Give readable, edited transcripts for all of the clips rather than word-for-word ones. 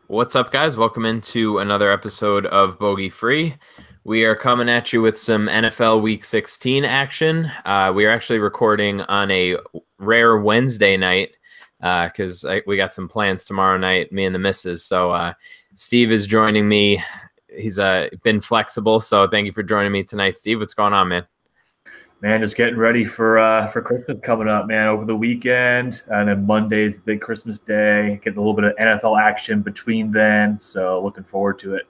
What's up, guys? Welcome into another episode of Bogey Free. We are coming at you with some NFL Week 16 action. We are actually recording on a rare Wednesday night because we got some plans tomorrow night, me and the missus. So Steve is joining me. He's been flexible, so thank you for joining me tonight, Steve. What's going on, man? Man, just getting ready for Christmas coming up, man, over the weekend. And then Monday's big Christmas day. Getting a little bit of NFL action between then. So looking forward to it.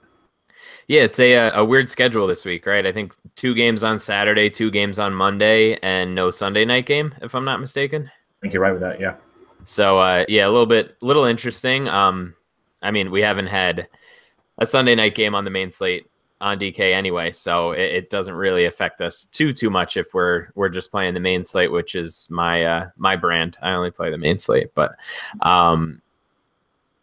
Yeah, it's a weird schedule this week, right? I think 2 games on Saturday, 2 games on Monday, and no Sunday night game, if I'm not mistaken. I think you're right with that. Yeah. So yeah, little interesting. I mean, we haven't had a Sunday night game on the main slate on DK anyway, so it doesn't really affect us too much if we're just playing the main slate, which is my brand. I only play the main slate, but I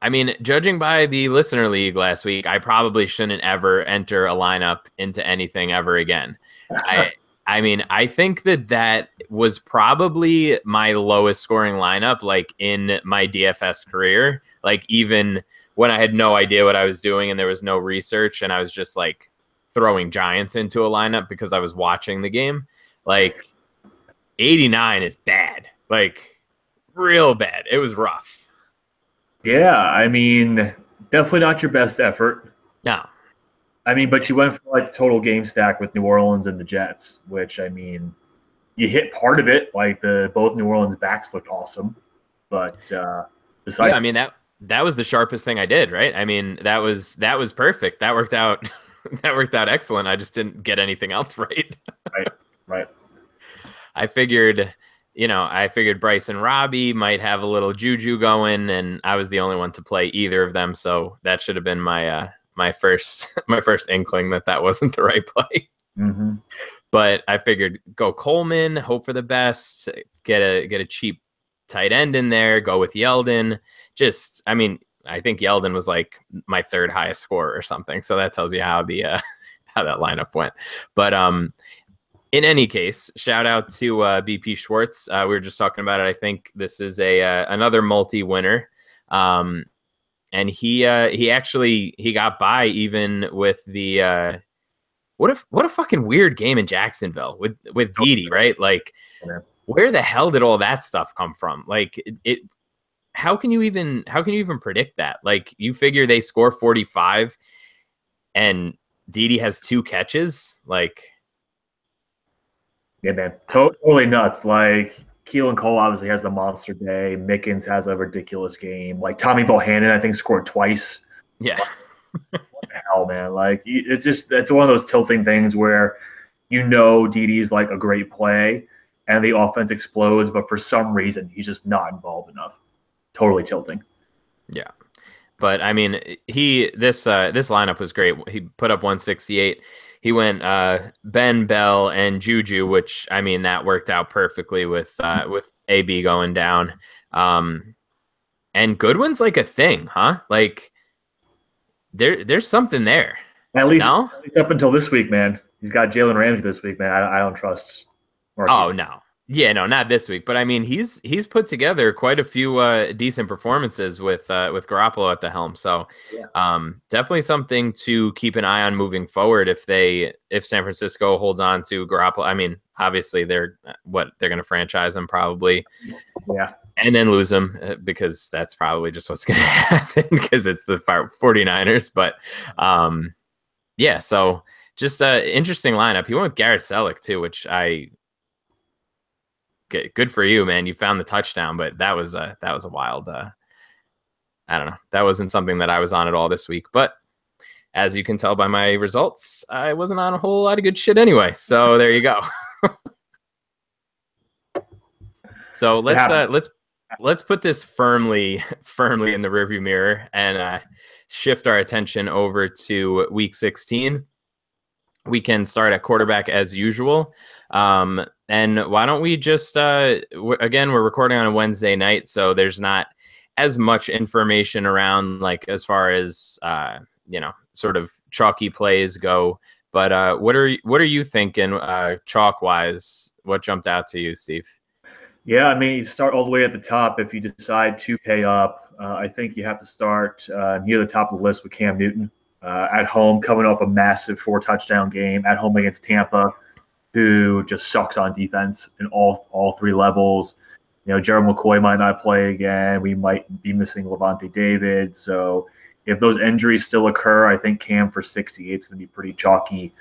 mean, judging by the listener league last week, I probably shouldn't ever enter a lineup into anything ever again. I I mean, I think that was probably my lowest scoring lineup, like in my DFS career. Like even when I had no idea what I was doing and there was no research, and I was just like throwing giants into a lineup because I was watching the game. Like 89 is bad, like real bad. It was rough. Yeah. I mean, definitely not your best effort. No, I mean, but you went for like the total game stack with New Orleans and the Jets, which I mean, you hit part of it. Like the both New Orleans backs looked awesome, but yeah, besides, I mean that was the sharpest thing I did, right? I mean that was perfect. That worked out. That worked out excellent. I just didn't get anything else right. right, right. I figured, I figured Bryce and Robbie might have a little juju going, and I was the only one to play either of them, so that should have been my first my first inkling that wasn't the right play. Mm-hmm. But I figured go Coleman, hope for the best, get a cheap tight end in there, go with Yeldon. Just, I mean, I think Yeldon was like my third highest score or something, so that tells you how the how that lineup went. But in any case, shout out to BP Schwartz. We were just talking about it. I think this is a another multi winner, and he actually he got by even with the what a fucking weird game in Jacksonville with Didi, right? Like, where the hell did all that stuff come from? Like it how can you even predict that? Like, you figure they score 45 and Didi has 2 catches, like. Yeah, man, totally nuts. Like Keelan Cole obviously has the monster day. Mickens has a ridiculous game. Like Tommy Bohannon, I think scored twice. Yeah. What the hell, man? Like it's one of those tilting things where Didi's like a great play, and the offense explodes, but for some reason he's just not involved enough. Totally tilting. Yeah. But I mean, this lineup was great. He put up 168. He went Ben Bell and Juju, which I mean that worked out perfectly with AB going down. And Goodwin's like a thing, huh? Like there's something there. No? At least up until this week, man. He's got Jalen Ramsey this week, man. I don't trust Marquise. Oh no. Yeah, no, not this week. But I mean, he's put together quite a few decent performances with Garoppolo at the helm. So Yeah. definitely something to keep an eye on moving forward if San Francisco holds on to Garoppolo. I mean, obviously they're going to franchise him probably. Yeah. And then lose him because that's probably just what's going to happen because it's the 49ers. But yeah, so just an interesting lineup. He went with Garrett Selleck too, which good for you, man. You found the touchdown, but that was a wild. I don't know. That wasn't something that I was on at all this week. But as you can tell by my results, I wasn't on a whole lot of good shit anyway. So there you go. So let's put this firmly in the rearview mirror and shift our attention over to Week 16. We can start at quarterback as usual. And why don't we just, again, we're recording on a Wednesday night, so there's not as much information around, like, as far as, sort of chalky plays go. But what are you thinking chalk-wise? What jumped out to you, Steve? Yeah, I mean, you start all the way at the top if you decide to pay up. I think you have to start near the top of the list with Cam Newton. At home, coming off a massive 4-touchdown game at home against Tampa, who just sucks on defense in all three levels. Gerald McCoy might not play again. We might be missing Levante David. So if those injuries still occur, I think Cam for 68 is going to be pretty chalky.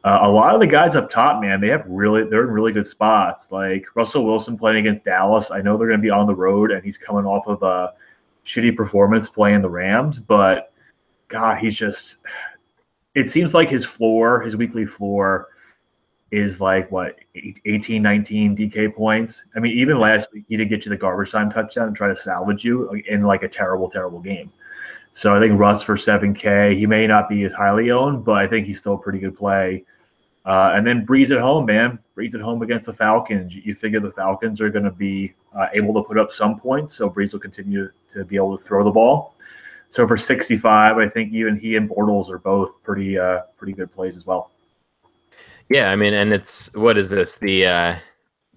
A lot of the guys up top, man, they're in really good spots. Like Russell Wilson playing against Dallas. I know they're going to be on the road, and he's coming off of a shitty performance playing the Rams. But God, it seems like his weekly floor is like what 18, 19 DK points. I mean, even last week he did get you the garbage time touchdown and try to salvage you in like a terrible, terrible game. So I think Russ for 7K, he may not be as highly owned, but I think he's still a pretty good play. And then Breeze at home, man. Breeze at home against the Falcons. You figure the Falcons are going to be able to put up some points, so Breeze will continue to be able to throw the ball. So for 65, I think even he and Bortles are both pretty good plays as well. Yeah, I mean, and what is this? The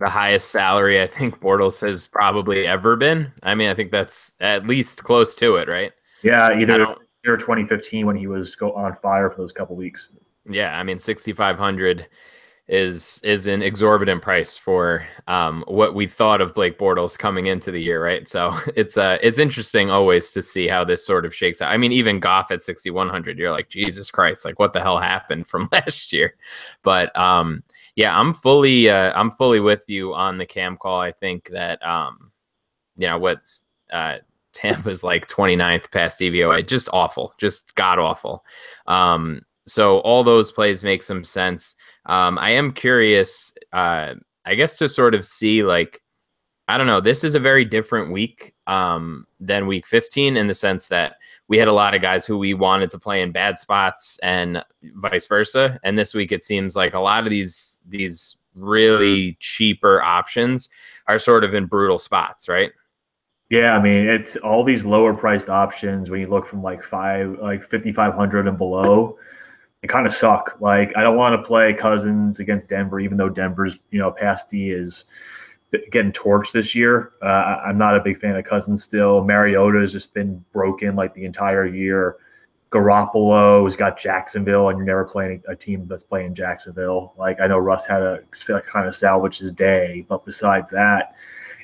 highest salary I think Bortles has probably ever been. I mean, I think that's at least close to it, right? Yeah, either 2015 when he was on fire for those couple weeks. Yeah, I mean, 6,500 is an exorbitant price for what we thought of Blake Bortles coming into the year, right? So it's interesting always to see how this sort of shakes out. I mean, even Goff at 6,100, you're like, Jesus Christ, like what the hell happened from last year? But yeah, I'm fully with you on the Cam call. I think that what's Tampa's like 29th past DVOA, just awful, just god awful. So all those plays make some sense. I am curious, I guess, to sort of see, like, I don't know, this is a very different week than week 15 in the sense that we had a lot of guys who we wanted to play in bad spots and vice versa. And this week it seems like a lot of these really cheaper options are sort of in brutal spots, right? Yeah, I mean, it's all these lower priced options when you look from like 5,500 and below. It kind of suck. Like, I don't want to play Cousins against Denver, even though Denver's, past D is getting torched this year. I'm not a big fan of Cousins still. Mariota has just been broken like the entire year. Garoppolo has got Jacksonville, and you're never playing a team that's playing Jacksonville. Like, I know Russ had to kind of salvage his day, but besides that,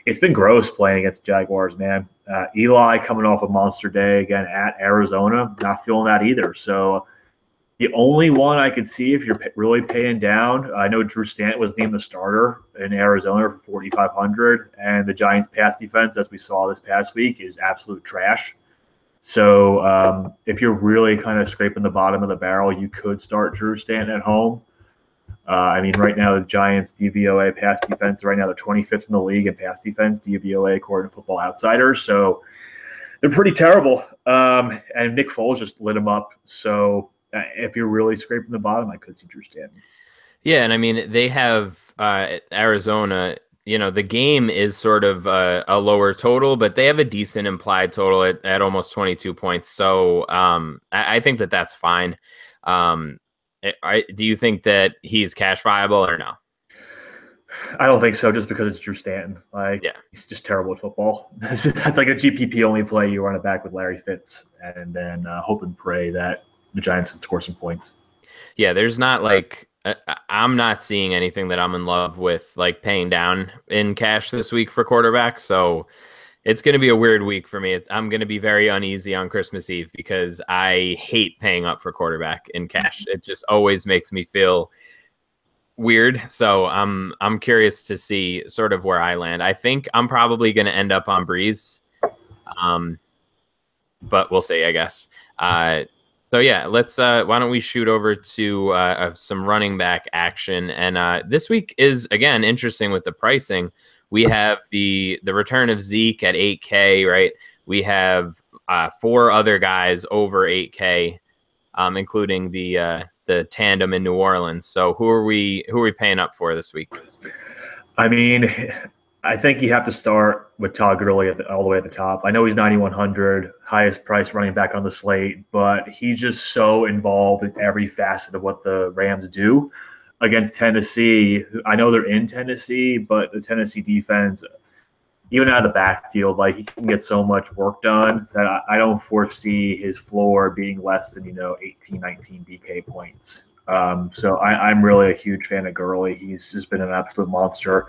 it's been gross playing against the Jaguars, man. Eli coming off a monster day again at Arizona, not feeling that either. So the only one I could see if you're really paying down, I know Drew Stanton was named the starter in Arizona for 4,500, and the Giants' pass defense, as we saw this past week, is absolute trash. So if you're really kind of scraping the bottom of the barrel, you could start Drew Stanton at home. I mean, right now the Giants' DVOA pass defense, right now they're 25th in the league in pass defense, DVOA according to Football Outsiders. So they're pretty terrible. And Nick Foles just lit them up. So if you're really scraping the bottom, I could see Drew Stanton. Yeah, and I mean, they have Arizona, the game is sort of a lower total, but they have a decent implied total at almost 22 points. So I think that's fine. Do you think that he's cash viable or no? I don't think so, just because it's Drew Stanton. He's just terrible at football. That's like a GPP only play. You run it back with Larry Fitz and then hope and pray that the Giants can score some points. Yeah, there's not like I'm not seeing anything that I'm in love with, like paying down in cash this week for quarterback. So it's going to be a weird week for me. I'm going to be very uneasy on Christmas Eve because I hate paying up for quarterback in cash. It just always makes me feel weird. So I'm curious to see sort of where I land. I think I'm probably going to end up on Breeze, but we'll see, I guess. So yeah, let's. Why don't we shoot over to some running back action? And this week is again interesting with the pricing. We have the return of Zeke at 8K, right? We have 4 other guys over 8K, including the tandem in New Orleans. So who are we paying up for this week? I mean, I think you have to start with Todd Gurley all the way at the top. I know he's 9,100, highest price running back on the slate, but he's just so involved in every facet of what the Rams do against Tennessee. I know they're in Tennessee, but the Tennessee defense, even out of the backfield, like he can get so much work done that I don't foresee his floor being less than 18, 19 DK points. So I'm really a huge fan of Gurley. He's just been an absolute monster.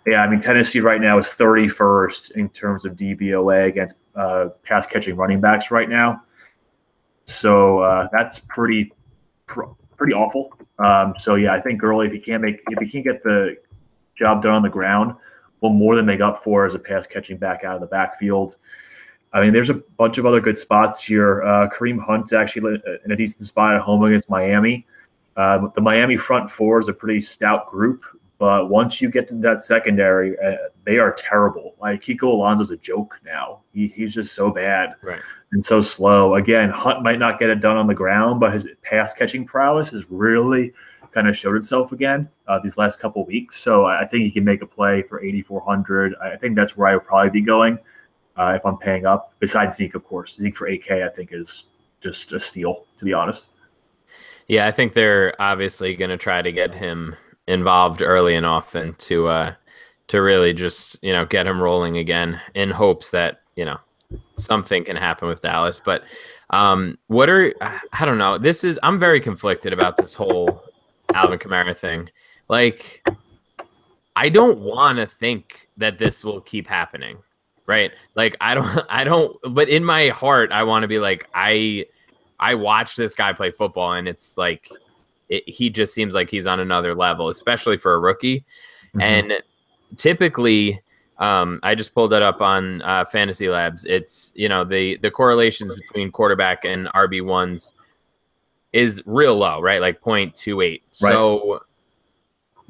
Yeah, I mean Tennessee right now is 31st in terms of DVOA against pass catching running backs right now. So that's pretty awful. So yeah, I think Gurley, if he can't get the job done on the ground, will more than make up for as a pass catching back out of the backfield. I mean, there's a bunch of other good spots here. Kareem Hunt's actually in a decent spot at home against Miami. The Miami front four is a pretty stout group, but once you get to that secondary, they are terrible. Like Kiko Alonso's a joke now. He's just so bad and so slow. Again, Hunt might not get it done on the ground, but his pass catching prowess has really kind of showed itself again these last couple of weeks. So I think he can make a play for 8,400. I think that's where I would probably be going if I'm paying up. Besides Zeke, of course. Zeke for 8K, I think is just a steal, to be honest. Yeah, I think they're obviously going to try to get him involved early and often to really just get him rolling again in hopes that something can happen with Dallas. But I don't know. I'm very conflicted about this whole Alvin Kamara thing. Like, I don't want to think that this will keep happening, right? Like, I don't. But in my heart, I want to be like, I watch this guy play football, and it's like, he just seems like he's on another level, especially for a rookie. Mm-hmm. And typically, I just pulled that up on Fantasy Labs. It's the correlations between quarterback and RB1s is real low, right? Like 0.28. Right. So,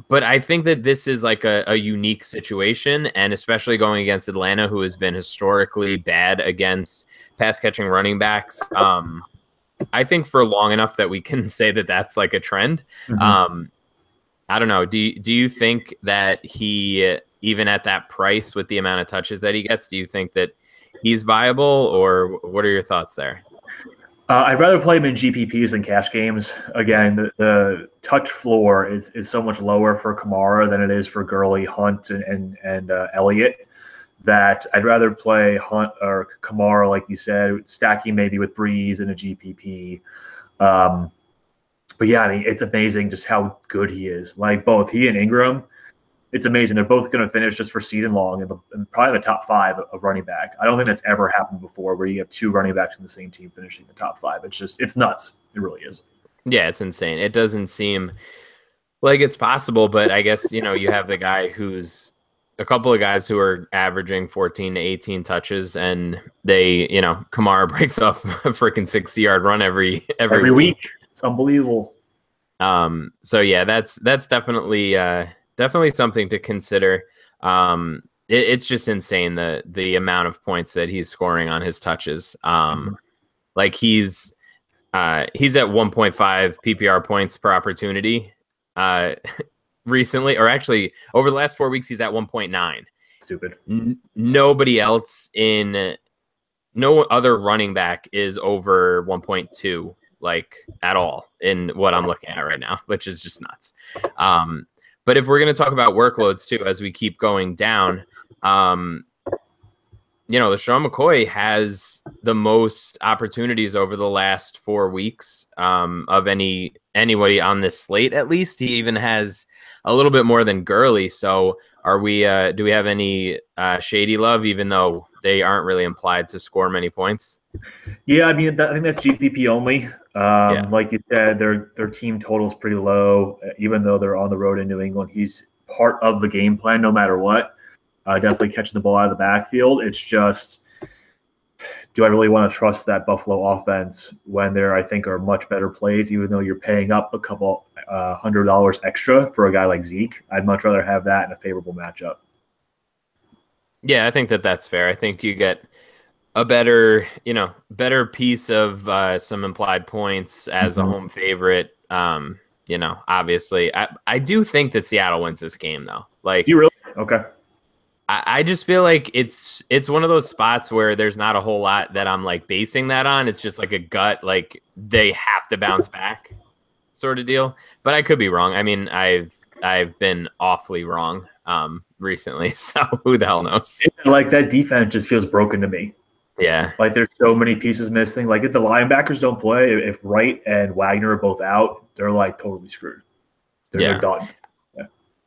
but I think that this is like a unique situation, and especially going against Atlanta, who has been historically bad against pass catching running backs. I think for long enough that we can say that that's like a trend. Mm-hmm. I don't know. Do you think that he, even at that price with the amount of touches that he gets, do you think that he's viable, or what are your thoughts there? I'd rather play him in GPPs than cash games. Again, the touch floor is so much lower for Kamara than it is for Gurley, Hunt, and Elliott, that I'd rather play Hunt or Kamara, like you said, stacking maybe with Breeze in a GPP. But yeah, I mean, it's amazing just how good he is. Like both he and Ingram, it's amazing. They're both going to finish just for season long and probably the top 5 of running back. I don't think that's ever happened before where you have 2 running backs in the same team finishing the top 5. It's nuts. It really is. Yeah, it's insane. It doesn't seem like it's possible, but I guess, you have the guy who's a couple of guys who are averaging 14 to 18 touches, and they, Kamara breaks off a freaking 60-yard run every week. It's unbelievable. So yeah, that's definitely something to consider. It's just insane the amount of points that he's scoring on his touches. Like he's at 1.5 PPR points per opportunity recently, or actually over the last 4 weeks, he's at 1.9. Stupid. No other running back is over 1.2, like at all in what I'm looking at right now, which is just nuts. But if we're going to talk about workloads too, as we keep going down, LeSean McCoy has the most opportunities over the last 4 weeks of anybody on this slate. At least he even has a little bit more than Gurley. So do we have any shady love, even though they aren't really implied to score many points? Yeah, I mean, I think that's GPP only. Like you said, their team total is pretty low, even though they're on the road in New England. He's part of the game plan no matter what. Definitely catching the ball out of the backfield. It's just, do I really want to trust that Buffalo offense when there, I think, are much better plays, even though you're paying up a couple $100 extra for a guy like Zeke? I'd much rather have that in a favorable matchup. Yeah, I think that's fair. I think you get a better piece of some implied points as a home favorite. Obviously, I do think that Seattle wins this game, though. Like, you really? Okay. I just feel like it's one of those spots where there's not a whole lot that I'm like basing that on. It's just like a gut, like they have to bounce back sort of deal. But I could be wrong. I mean, I've been awfully wrong recently, so who the hell knows? Like that defense just feels broken to me. Yeah. Like there's so many pieces missing. Like if the linebackers don't play, if Wright and Wagner are both out, they're like totally screwed. They're done.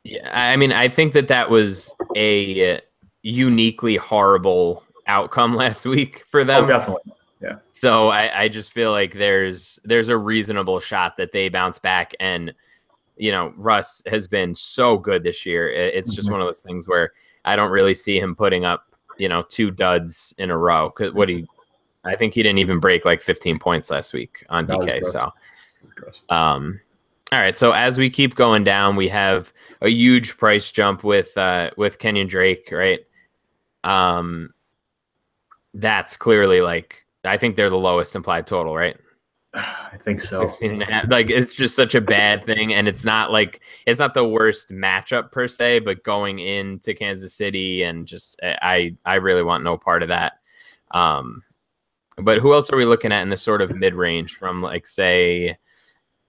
Yeah. I mean, I think that was a uniquely horrible outcome last week for them. Oh, definitely. Yeah. So I just feel like there's a reasonable shot that they bounce back. And, Russ has been so good this year. It's just one of those things where I don't really see him putting up, 2 duds in a row. Cause I think he didn't even break like 15 points last week on DK. So, all right. So as we keep going down, we have a huge price jump with Kenyon Drake, right? That's clearly like, I think they're the lowest implied total, right? I think so. 16.5. Like, it's just such a bad thing. And it's not the worst matchup per se, but going into Kansas City and just, I really want no part of that. But who else are we looking at in this sort of mid-range from like, say,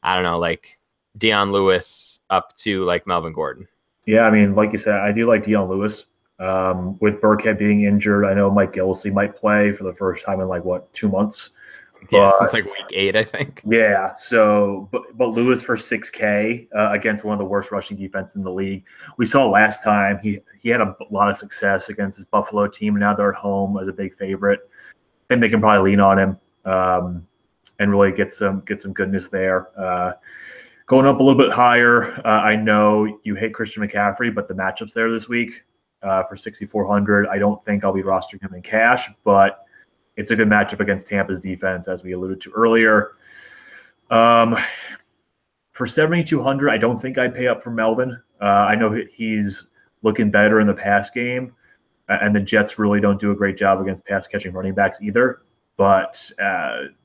I don't know, like Dion Lewis up to like Melvin Gordon? Yeah. I mean, like you said, I do like Dion Lewis. With Burkhead being injured, I know Mike Gillislee might play for the first time in 2 months. Yeah, since like week 8, I think. Yeah. So, but Lewis for $6K against one of the worst rushing defenses in the league. We saw last time he had a lot of success against his Buffalo team, and now they're at home as a big favorite. I think they can probably lean on him and really get some goodness there. Going up a little bit higher, I know you hate Christian McCaffrey, but the matchups there this week for 6,400, I don't think I'll be rostering him in cash, but it's a good matchup against Tampa's defense, as we alluded to earlier. For 7,200, I don't think I'd pay up for Melvin. I know he's looking better in the pass game, and the Jets really don't do a great job against pass-catching running backs either. But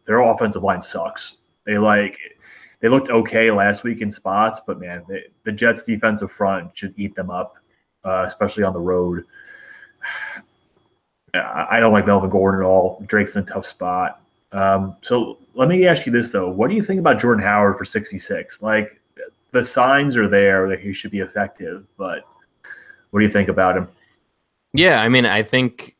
their offensive line sucks. They looked okay last week in spots, but man, the Jets' defensive front should eat them up, especially on the road. I don't like Melvin Gordon at all. Drake's in a tough spot. So let me ask you this, though. What do you think about Jordan Howard for 66? Like, the signs are there that he should be effective, but what do you think about him? Yeah, I mean, I think,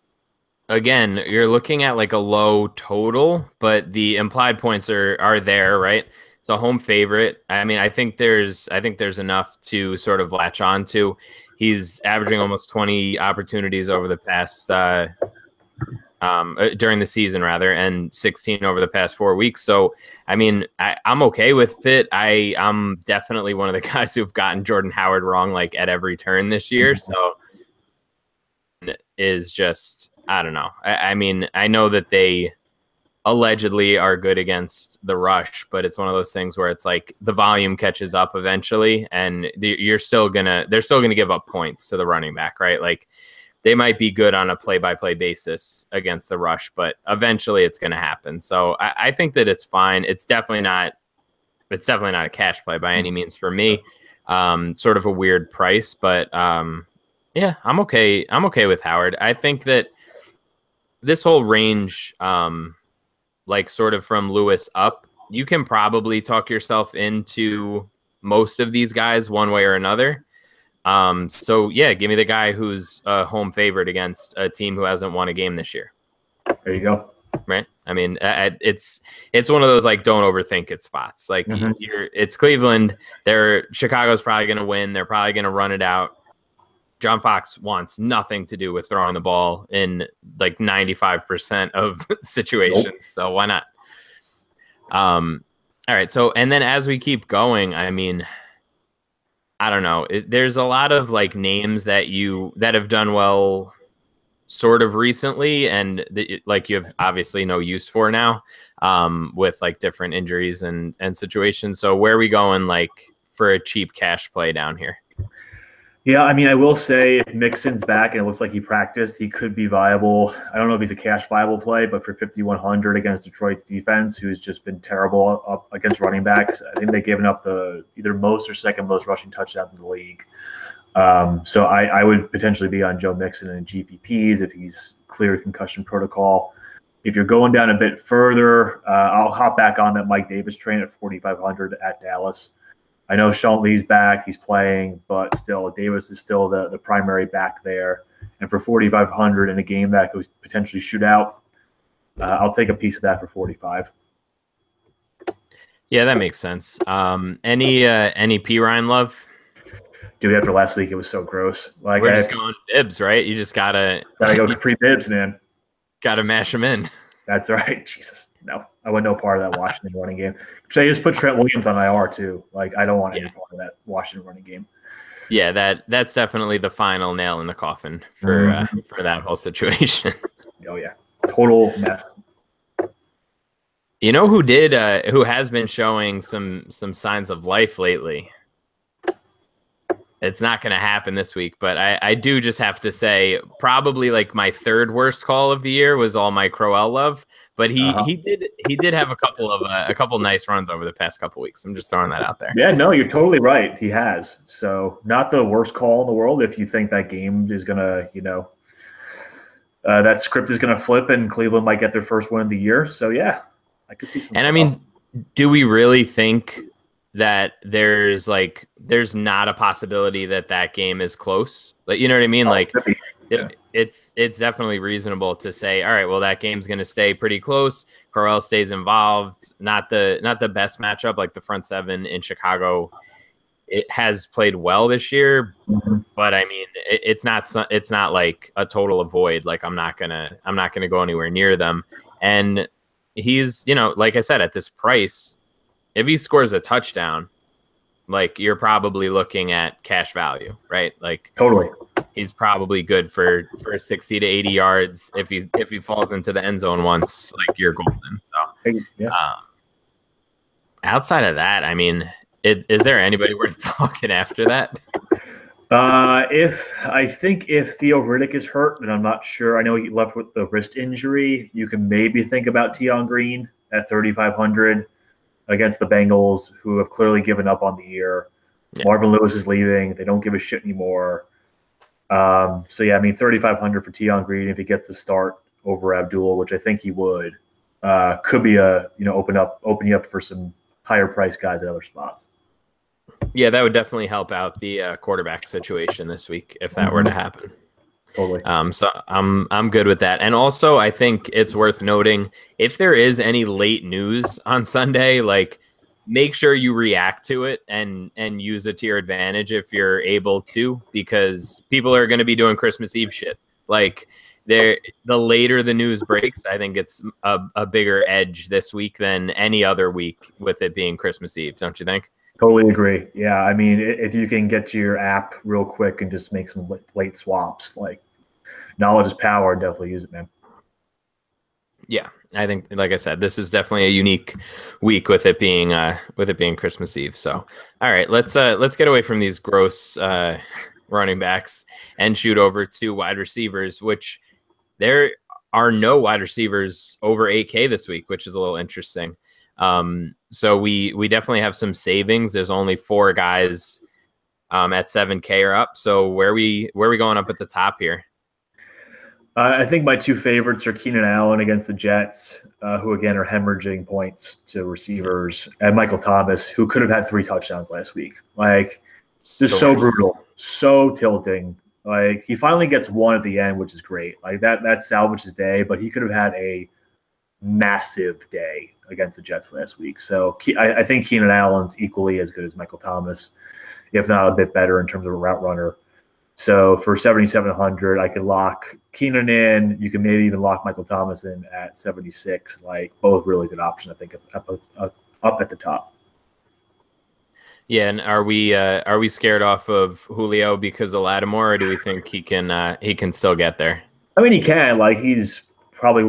again, you're looking at like a low total, but the implied points are there, right? It's a home favorite. I mean, I think there's enough to sort of latch on to. He's averaging almost 20 opportunities over the past during the season, rather, and 16 over the past 4 weeks. So, I mean, I'm okay with it. I'm definitely one of the guys who've gotten Jordan Howard wrong like at every turn this year. So, is just, I don't know. I mean, I know that they allegedly are good against the rush, but it's one of those things where it's like the volume catches up eventually, and they're still gonna give up points to the running back, right? Like, they might be good on a play-by-play basis against the rush, but eventually it's going to happen. So I think that it's fine. It's definitely not a cash play by any means for me. Sort of a weird price, but yeah, I'm okay. I'm okay with Howard. I think that this whole range, like sort of from Lewis up, you can probably talk yourself into most of these guys one way or another. So yeah, give me the guy who's a home favorite against a team who hasn't won a game this year. There you go. Right. I mean, it's one of those like don't overthink it spots. Like it's Cleveland. Chicago's probably going to win. They're probably going to run it out. John Fox wants nothing to do with throwing the ball in like 95% of situations. Nope. So why not? All right. So, and then as we keep going, I mean, I don't know. There's a lot of like names that have done well sort of recently, and like you have obviously no use for now with like different injuries and situations. So where are we going like for a cheap cash play down here? Yeah, I mean, I will say if Mixon's back and it looks like he practiced, he could be viable. I don't know if he's a cash viable play, but for 5,100 against Detroit's defense, who's just been terrible up against running backs, I think they've given up the either most or second most rushing touchdowns in the league. So I would potentially be on Joe Mixon and GPPs if he's cleared concussion protocol. If you're going down a bit further, I'll hop back on that Mike Davis train at 4,500 at Dallas. I know Sean Lee's back, he's playing, but still, Davis is still the primary back there. And for 4,500 in a game that could potentially shoot out, I'll take a piece of that for 45. Yeah, that makes sense. Any P Ryan love? Dude, after last week, it was so gross. Like, We're just going bibs, right? You just gotta go free bibs, man. Gotta mash them in. That's right. Jesus, no, I want no part of that Washington running game. So they just put Trent Williams on IR too. Like, I don't want any part of that Washington running game. Yeah, that's definitely the final nail in the coffin for that whole situation. Oh yeah, total mess. You know who has been showing some signs of life lately? It's not going to happen this week, but I do just have to say probably like my third worst call of the year was all my Crowell love, but he did have a couple nice runs over the past couple weeks. I'm just throwing that out there. Yeah, no, you're totally right. He has. So not the worst call in the world if you think that game is going to, that script is going to flip and Cleveland might get their first win of the year. So yeah, I could see some. And I mean, do we really think that there's not a possibility that game is close? Like, you know what I mean? Like, it's definitely reasonable to say, all right, well, that game's going to stay pretty close. Corral stays involved. Not the best matchup. Like the front seven in Chicago, it has played well this year, but I mean, it's not like a total avoid. Like I'm not gonna go anywhere near them. And he's, like I said, at this price, if he scores a touchdown, like you're probably looking at cash value, right? Like totally, he's probably good for 60 to 80 yards. If he falls into the end zone once, like you're golden. So, yeah. Outside of that, I mean, is there anybody worth talking after that? If Theo Riddick is hurt, and I'm not sure. I know he left with the wrist injury. You can maybe think about Tion Green at 3,500. Against the Bengals, who have clearly given up on the year. Yeah. Marvin Lewis is leaving. They don't give a shit anymore. So, yeah, I mean, 3,500 for Tion Green if he gets the start over Abdul, which I think he would, could be open you up for some higher price guys at other spots. Yeah, that would definitely help out the quarterback situation this week if that were to happen. Totally. So I'm good with that. And also I think it's worth noting if there is any late news on Sunday, like make sure you react to it and use it to your advantage if you're able to, because people are going to be doing Christmas Eve shit. Like the later the news breaks, I think it's a bigger edge this week than any other week with it being Christmas Eve. Don't you think? Totally agree. Yeah. I mean, if you can get to your app real quick and just make some late swaps, like, knowledge is power. Definitely use it, man. Yeah, I think, like I said, this is definitely a unique week with it being Christmas Eve. So, all right, let's get away from these gross running backs and shoot over to wide receivers, which there are no wide receivers over 8K this week, which is a little interesting. So we definitely have some savings. There's only 4 guys at 7K or up. So where are we going up at the top here? I think my 2 favorites are Keenan Allen against the Jets, who, again, are hemorrhaging points to receivers, and Michael Thomas, who could have had 3 touchdowns last week. Like, just so brutal, so tilting. Like, he finally gets 1 at the end, which is great. Like, that salvaged his day, but he could have had a massive day against the Jets last week. So I think Keenan Allen's equally as good as Michael Thomas, if not a bit better in terms of a route runner. So for 7,700, I could lock Keenan in. You can maybe even lock Michael Thomas in at 76. Like, both really good options, I think, up at the top. Yeah, and are we scared off of Julio because of Lattimore, or do we think he can still get there? I mean, he can. Like, he's probably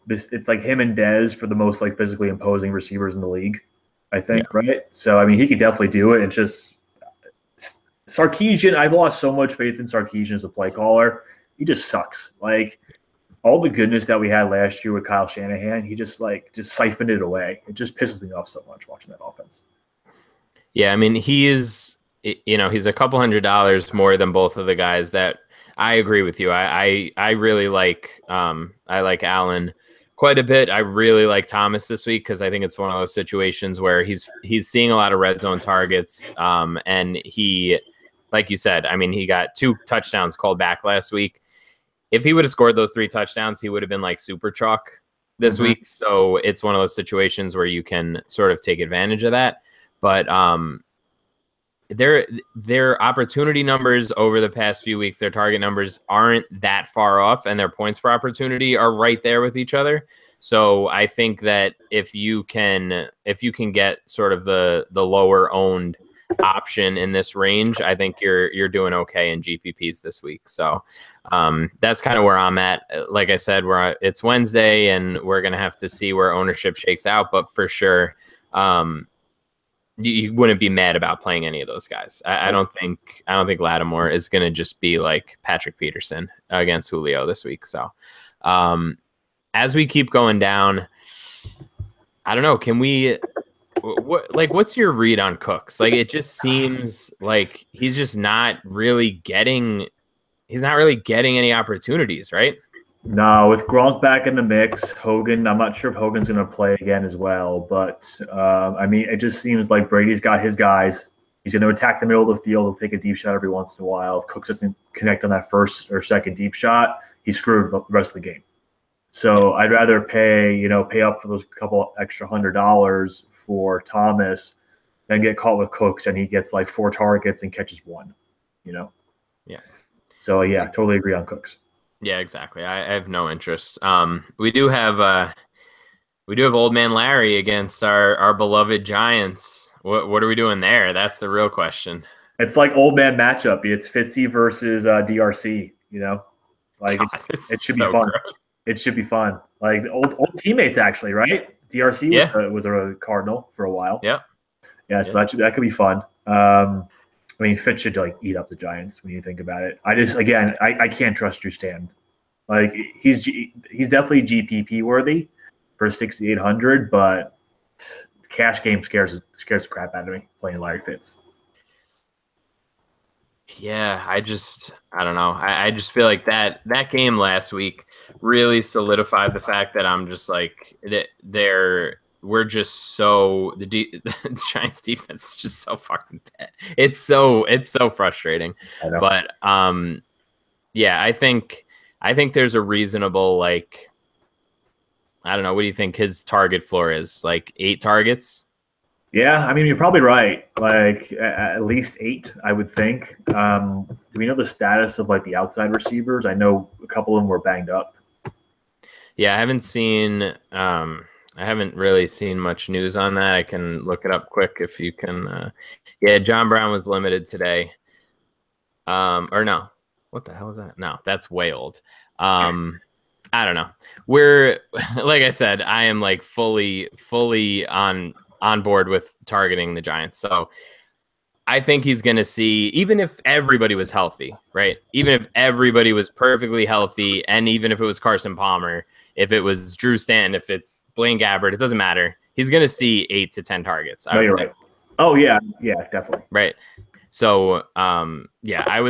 it's like him and Dez for the most like physically imposing receivers in the league, I think, right? So I mean, he could definitely do it. It's just Sarkisian, I've lost so much faith in Sarkisian as a play caller. He just sucks. Like, all the goodness that we had last year with Kyle Shanahan, he just siphoned it away. It just pisses me off so much watching that offense. Yeah, I mean, he's a couple $100 more than both of the guys that I agree with you. I really like I like Allen quite a bit. I really like Thomas this week because I think it's one of those situations where he's seeing a lot of red zone targets. And he, like you said, I mean, he got 2 touchdowns called back last week. If he would have scored those 3 touchdowns, he would have been like super chalk this week. So it's one of those situations where you can sort of take advantage of that. But their opportunity numbers over the past few weeks, their target numbers aren't that far off, and their points per opportunity are right there with each other. So I think that if you can get sort of the lower owned option in this range, I think you're doing okay in GPPs this week. So that's kind of where I'm at. Like I said, it's Wednesday, and we're gonna have to see where ownership shakes out. But for sure, you wouldn't be mad about playing any of those guys. I don't think Lattimore is going to just be like Patrick Peterson against Julio this week. So as we keep going down, I don't know. Can we what's your read on Cooks? Like, it just seems like he's just not really getting any opportunities, right? No, with Gronk back in the mix, Hogan, I'm not sure if Hogan's going to play again as well. But, I mean, it just seems like Brady's got his guys. He's going to attack the middle of the field. He'll take a deep shot every once in a while. If Cooks doesn't connect on that first or second deep shot, he's screwed the rest of the game. So I'd rather pay up for those couple extra $100 for Thomas than get caught with Cooks and he gets like 4 targets and catches 1, Yeah. So, yeah, totally agree on Cooks. Yeah, exactly. I have no interest. We do have Old Man Larry against our beloved Giants. What are we doing there? That's the real question. It's like old man matchup. It's Fitzy versus DRC. Like God, it should be fun. Gross. It should be fun. Like old teammates, actually, right? DRC was a Cardinal for a while. Yeah. So that could be fun. I mean, Fitz should like eat up the Giants when you think about it. I can't trust Drew Stanton. Like he's definitely GPP worthy for 6,800, but cash game scares the crap out of me playing Larry Fitz. Yeah, I don't know. I just feel like that game last week really solidified the fact that I'm just like we're just so the Giants defense is just so fucking bad. It's so frustrating. But yeah, I think there's a reasonable, like, I don't know, what do you think his target floor is? Like 8 targets? Yeah, I mean, you're probably right. Like at least 8, I would think. Do we know the status of like the outside receivers? I know a couple of them were banged up. Yeah, I haven't really seen much news on that. I can look it up quick if you can. Yeah, John Brown was limited today. Or no, what the hell is that? No, that's way old. I don't know. We're like I said, I am like fully on board with targeting the Giants. So I think he's going to see, even if everybody was healthy, right? Even if everybody was perfectly healthy, and even if it was Carson Palmer, if it was Drew Stanton, if it's Blaine Gabbert, it doesn't matter. He's going to see 8 to 10 targets. No, you're right. Oh yeah, definitely. Right. So, yeah, I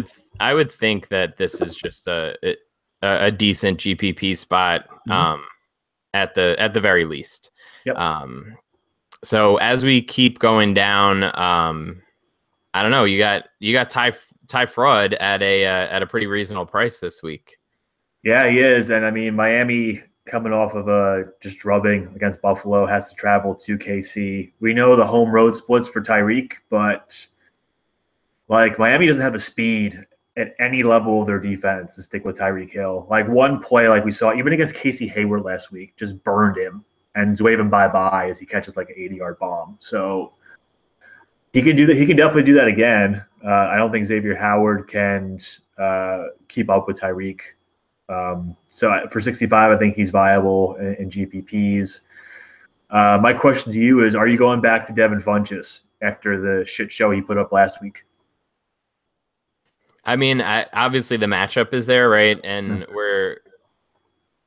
would think that this is just a decent GPP spot, at the very least. Yep. So as we keep going down, I don't know. You got Ty Fraud at a pretty reasonable price this week. Yeah, he is, and I mean Miami coming off of a just drubbing against Buffalo has to travel to KC. We know the home road splits for Tyreek, but like Miami doesn't have the speed at any level of their defense to stick with Tyreek Hill. Like one play, like we saw even against Casey Hayward last week, just burned him and wave him bye-bye as he catches like an 80-yard bomb. So he can do that. He can definitely do that again. I don't think Xavier Howard can keep up with Tyreek. So for 65, I think he's viable in GPPs. My question to you is, are you going back to Devin Funchess after the shit show he put up last week? I mean, obviously the matchup is there, right? And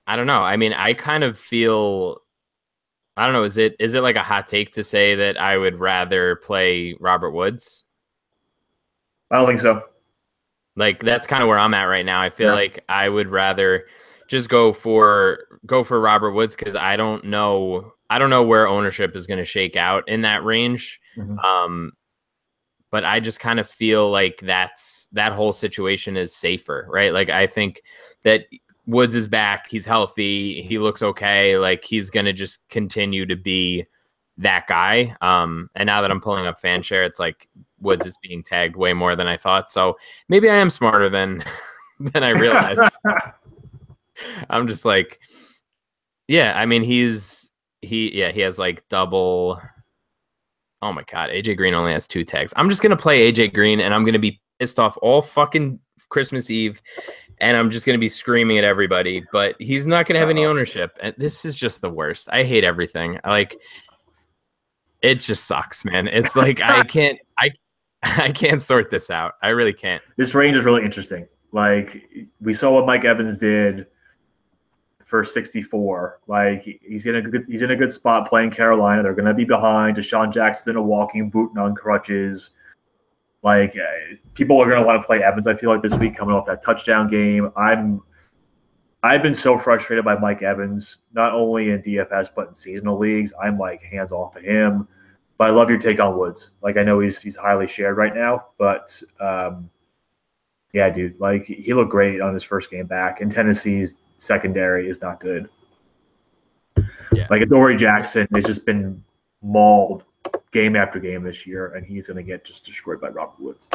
I don't know. I mean, I kind of feel, I don't know. Is it like a hot take to say that I would rather play Robert Woods? I don't think so. Like, that's kind of where I'm at right now. I feel like I would rather, just go for Robert Woods because I don't know where ownership is going to shake out in that range. But I just kind of feel like that whole situation is safer, right? Like I think that Woods is back, he's healthy, he looks okay, like he's going to just continue to be that guy. And now that I'm pulling up FanShare, it's like Woods is being tagged way more than I thought. So maybe I am smarter than I realized. I'm just like, yeah, I mean, he has like double. Oh my God, AJ Green only has 2 tags. I'm just gonna play AJ Green, and I'm gonna be pissed off all fucking Christmas Eve, and I'm just gonna be screaming at everybody. But he's not gonna have any ownership, and this is just the worst. I hate everything. Like, it just sucks, man. It's like I can't sort this out. I really can't. This range is really interesting. Like we saw what Mike Evans did for 64. Like he's in a good spot playing Carolina. They're going to be behind. Deshaun Jackson's in a walking boot and on crutches. Like people are going to want to play Evans. I feel like this week coming off that touchdown game. I've been so frustrated by Mike Evans, not only in DFS but in seasonal leagues. I'm like hands off of him. But I love your take on Woods. Like I know he's highly shared right now, but yeah, dude, like he looked great on his first game back, and Tennessee's secondary is not good. Yeah. Like Adoree Jackson has just been mauled game after game this year, and he's going to get just destroyed by Robert Woods.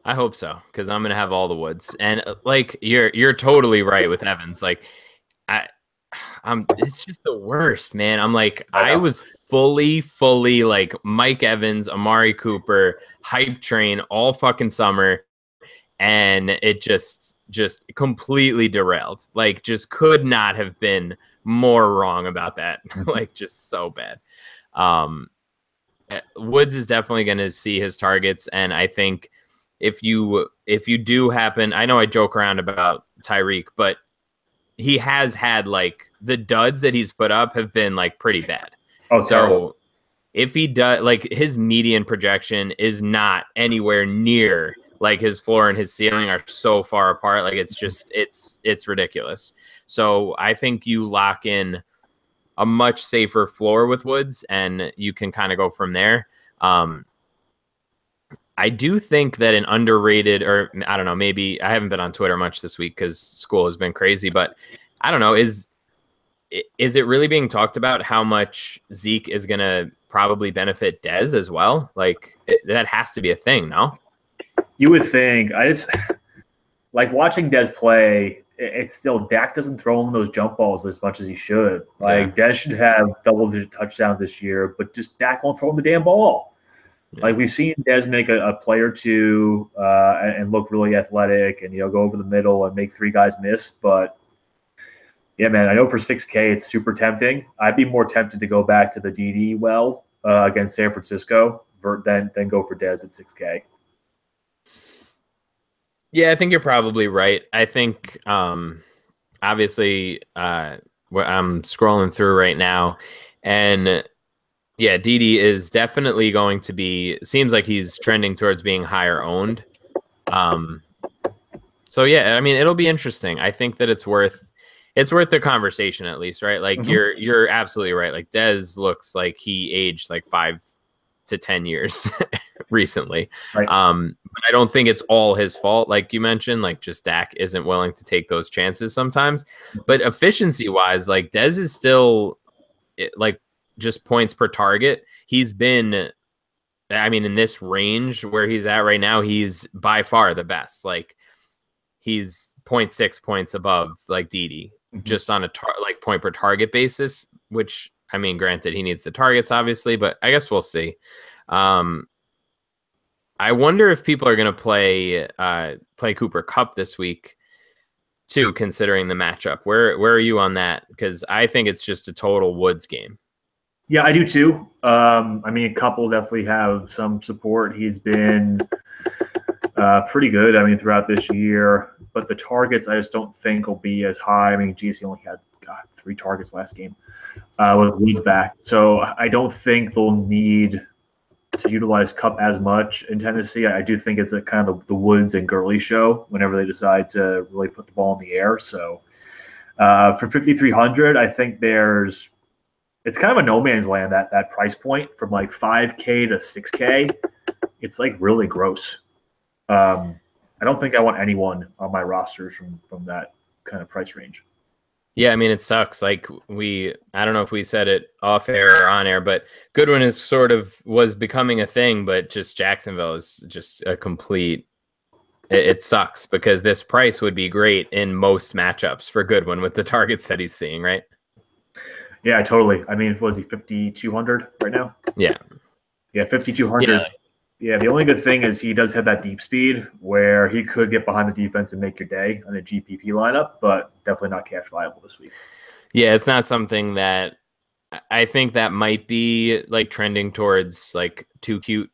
I hope so, because I'm going to have all the Woods. And like you're totally right with Evans. Like it's just the worst, man. I'm like I was fully like Mike Evans, Amari Cooper, hype train all fucking summer, and it just completely derailed. Like just could not have been more wrong about that. Like just so bad. Woods is definitely going to see his targets, and I think if you do happen, I know I joke around about Tyreek, but he has had like the duds that he's put up have been like pretty bad. Oh, so terrible. If he does, like his median projection is not anywhere near. Like his floor and his ceiling are so far apart. Like it's just, it's ridiculous. So I think you lock in a much safer floor with Woods and you can kind of go from there. I do think that an underrated, or I don't know, maybe I haven't been on Twitter much this week because school has been crazy, but I don't know, is it really being talked about how much Zeke is going to probably benefit Dez as well? Like that has to be a thing, no? You would think. I just like watching Dez play. It's still Dak doesn't throw him those jump balls as much as he should. Like Dez should have double-digit touchdowns this year, but just Dak won't throw him the damn ball. Yeah. Like we've seen Dez make a play or two and look really athletic, and go over the middle and make 3 guys miss. But yeah, man, I know for 6K it's super tempting. I'd be more tempted to go back to the DD against San Francisco than go for Dez at 6K. Yeah, I think you're probably right. I think, obviously, I'm scrolling through right now, and yeah, Dede is definitely going to be. Seems like he's trending towards being higher owned. So yeah, I mean, it'll be interesting. I think that it's worth the conversation at least, right? Like you're absolutely right. Like Dez looks like he aged like 5 to 10 years recently. Right. But I don't think it's all his fault. Like you mentioned, like just Dak isn't willing to take those chances sometimes, but efficiency wise, like Dez is still like just points per target. He's been, I mean, in this range where he's at right now, he's by far the best. Like he's 0.6 points above like Dede just on a like point per target basis, which I mean, granted, he needs the targets, obviously, but I guess we'll see. I wonder if people are going to play Cooper Kupp this week, too, considering the matchup. Where are you on that? Because I think it's just a total Woods game. Yeah, I do too. I mean, Kupp will definitely have some support. He's been pretty good, I mean, throughout this year. But the targets, I just don't think will be as high. I mean, he only had 3 targets last game with Woods back. So I don't think they'll need to utilize Kupp as much in Tennessee. I do think it's a kind of the Woods and Gurley show whenever they decide to really put the ball in the air. So For 5,300, I think it's kind of a no man's land, that price point from like 5K to 6K. It's like really gross. I don't think I want anyone on my rosters from that kind of price range. Yeah, I mean, it sucks. Like I don't know if we said it off air or on air, but Goodwin is sort of was becoming a thing, but just Jacksonville is just a complete. It sucks because this price would be great in most matchups for Goodwin with the targets that he's seeing, right? Yeah, totally. I mean, was he 5,200 right now? Yeah. Yeah, 5,200. Yeah, the only good thing is he does have that deep speed where he could get behind the defense and make your day on a GPP lineup, but definitely not cash viable this week. Yeah, it's not something that I think that might be like trending towards like too cute,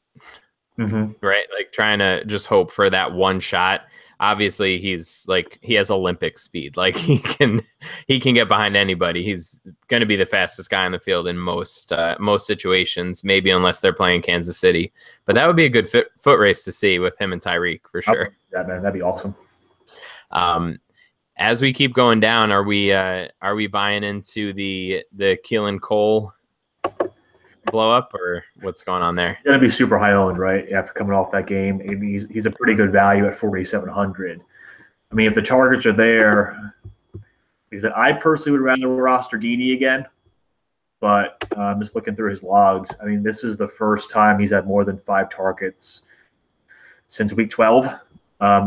right? Like trying to just hope for that one shot. Obviously, he's like he has Olympic speed. Like he can get behind anybody. He's going to be the fastest guy on the field in most situations. Maybe unless they're playing Kansas City, but that would be a good foot race to see with him and Tyreek for sure. Yeah, man, that'd be awesome. As we keep going down, are we buying into the Keelan Cole blow up, or what's going on there? Going to be super high owned, right? After coming off that game, he's a pretty good value at 4,700. I mean, if the targets are there, because I personally would rather roster DD again, but I'm just looking through his logs. I mean, this is the first time he's had more than 5 targets since week 12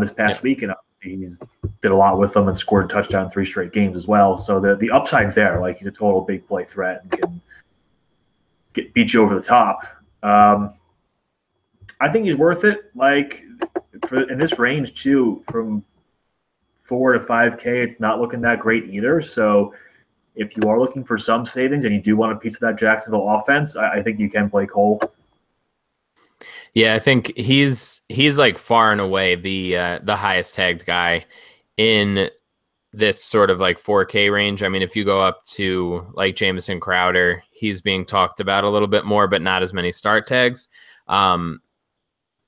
this past week, and he's did a lot with them and scored a touchdown 3 straight games as well. So the upside's there. Like, he's a total big play threat and can beat you over the top. I think he's worth it. Like, in this range too, from 4 to 5K, it's not looking that great either. So if you are looking for some savings and you do want a piece of that Jacksonville offense, I think you can play Cole. Yeah, I think he's like far and away the highest tagged guy in this sort of like 4K range. I mean, if you go up to like Jamison Crowder, he's being talked about a little bit more, but not as many start tags.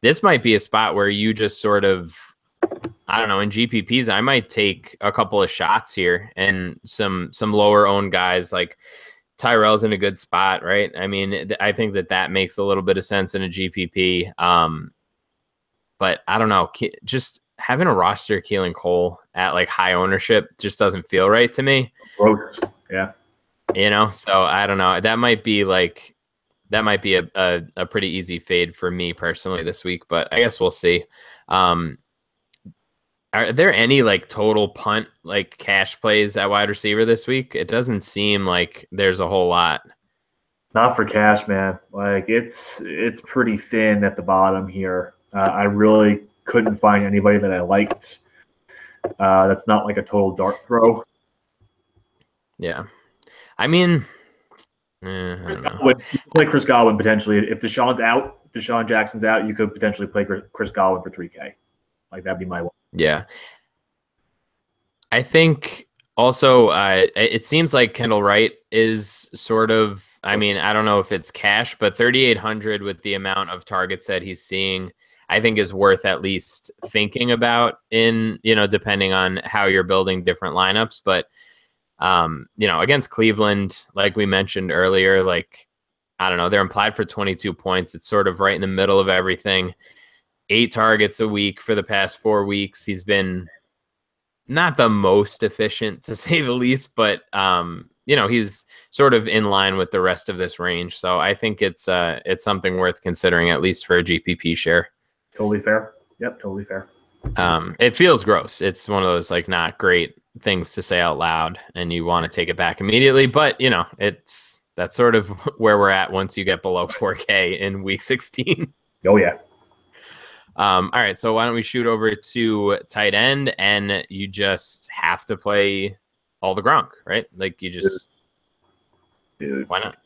This might be a spot where you just sort of, I don't know, in GPPs, I might take a couple of shots here and some lower owned guys like Tyrell's in a good spot, right? I mean, I think that makes a little bit of sense in a GPP. But I don't know, just having a roster Keelan Cole at like high ownership just doesn't feel right to me. Yeah. You know, so I don't know. That might be a pretty easy fade for me personally this week, but I guess we'll see. Are there any like total punt like cash plays at wide receiver this week? It doesn't seem like there's a whole lot. Not for cash, man. Like it's pretty thin at the bottom here. I really couldn't find anybody that I liked. That's not like a total dart throw. Yeah, I mean, I don't know. Play Chris Godwin potentially. If Deshaun Jackson's out, you could potentially play Chris Godwin for 3K. Like that'd be my one. Yeah, I think also it seems like Kendall Wright is sort of. I mean, I don't know if it's cash, but 3,800 with the amount of targets that he's seeing, I think is worth at least thinking about in, depending on how you're building different lineups. But, against Cleveland, like we mentioned earlier, like, I don't know, they're implied for 22 points. It's sort of right in the middle of everything. 8 targets a week for the past 4 weeks. He's been not the most efficient to say the least, but, he's sort of in line with the rest of this range. So I think it's something worth considering, at least for a GPP share. Totally fair. Yep, totally fair. It feels gross. It's one of those like not great things to say out loud and you want to take it back immediately. But, that's sort of where we're at once you get below 4K in week 16. Oh, yeah. All right. So why don't we shoot over to tight end, and you just have to play all the Gronk, right? Like you just, dude, why not?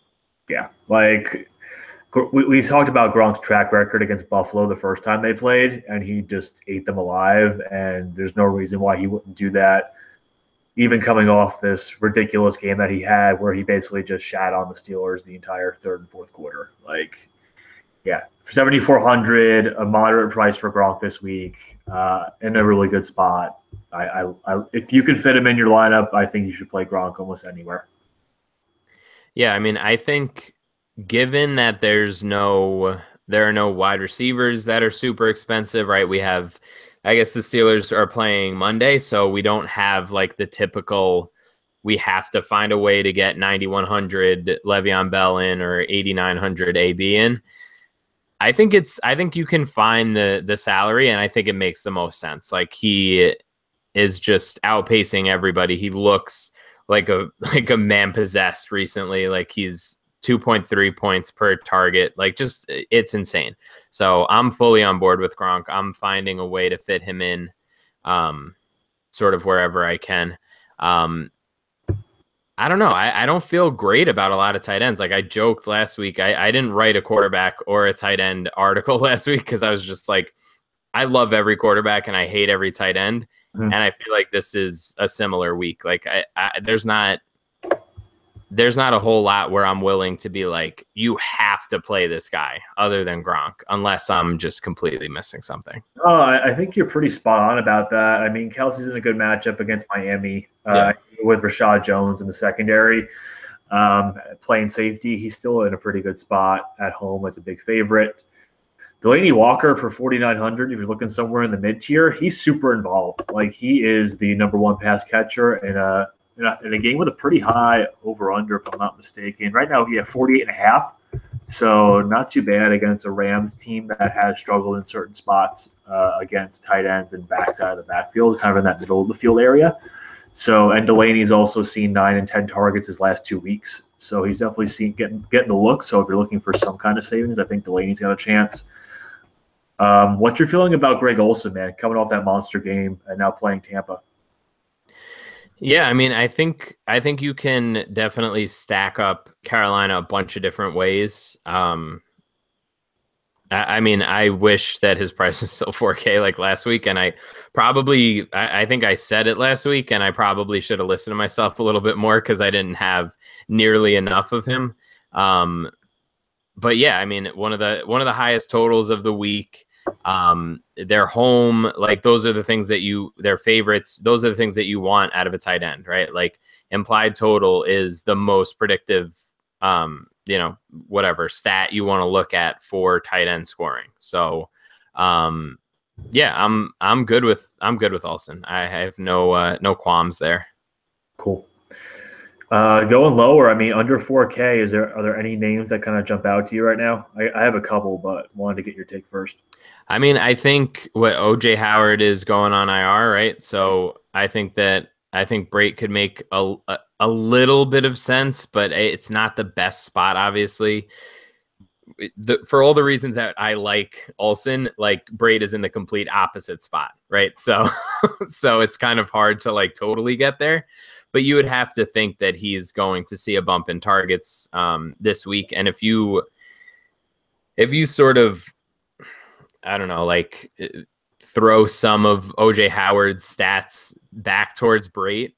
Yeah. Like we talked about Gronk's track record against Buffalo the first time they played, and he just ate them alive. And there's no reason why he wouldn't do that, even coming off this ridiculous game that he had where he basically just shat on the Steelers the entire third and fourth quarter. Like, yeah, 7,400, a moderate price for Gronk this week. in a really good spot. If you can fit him in your lineup, I think you should play Gronk almost anywhere. Yeah, I mean, I think given that there are no wide receivers that are super expensive, right? I guess the Steelers are playing Monday, so we don't have like the typical, we have to find a way to get 9,100 Le'Veon Bell in or 8,900 AB in. I think you can find the salary, and I think it makes the most sense. Like, he is just outpacing everybody. He looks like a man possessed recently. Like, he's 2.3 points per target. Like, just, it's insane. So I'm fully on board with Gronk. I'm finding a way to fit him in, sort of wherever I can. I don't know. I don't feel great about a lot of tight ends. Like, I joked last week, I didn't write a quarterback or a tight end article last week because I was just like, I love every quarterback and I hate every tight end. Mm-hmm. And I feel like this is a similar week. Like, there's not a whole lot where I'm willing to be like, you have to play this guy other than Gronk, unless I'm just completely missing something. Oh, I think you're pretty spot on about that. I mean, Kelsey's in a good matchup against Miami with Rashad Jones in the secondary. Playing safety, he's still in a pretty good spot at home as a big favorite. Delaney Walker for 4,900, if you're looking somewhere in the mid-tier, he's super involved. Like, he is the number one pass catcher in a game with a pretty high over-under, if I'm not mistaken. Right now, he has 48.5. So not too bad against a Rams team that has struggled in certain spots against tight ends and backs out of the backfield, kind of in that middle of the field area. So, and Delaney's also seen 9 and 10 targets his last 2 weeks. So he's definitely getting the look. So if you're looking for some kind of savings, I think Delaney's got a chance. What's your feeling about Greg Olsen, man, coming off that monster game and now playing Tampa? Yeah, I mean, I think you can definitely stack up Carolina a bunch of different ways. I mean, I wish that his price was still 4K like last week, and I think I said it last week, and I probably should have listened to myself a little bit more because I didn't have nearly enough of him. But yeah, I mean, one of the highest totals of the week. They're home. Like, those are the things their favorites. Those are the things that you want out of a tight end, right? Like, implied total is the most predictive, whatever stat you want to look at for tight end scoring. So, yeah, I'm good with Olsen. I have no qualms there. Cool. Going lower, I mean, under 4K, are there any names that kind of jump out to you right now? I have a couple, but wanted to get your take first. I mean, I think OJ Howard is going on IR, right? So I think Brate could make a little bit of sense, but it's not the best spot, obviously. For all the reasons that I like Olsen, like, Brate is in the complete opposite spot, right? So so it's kind of hard to like totally get there, but you would have to think that he's going to see a bump in targets this week. And if you sort of, I don't know, like, throw some of OJ Howard's stats back towards Brate,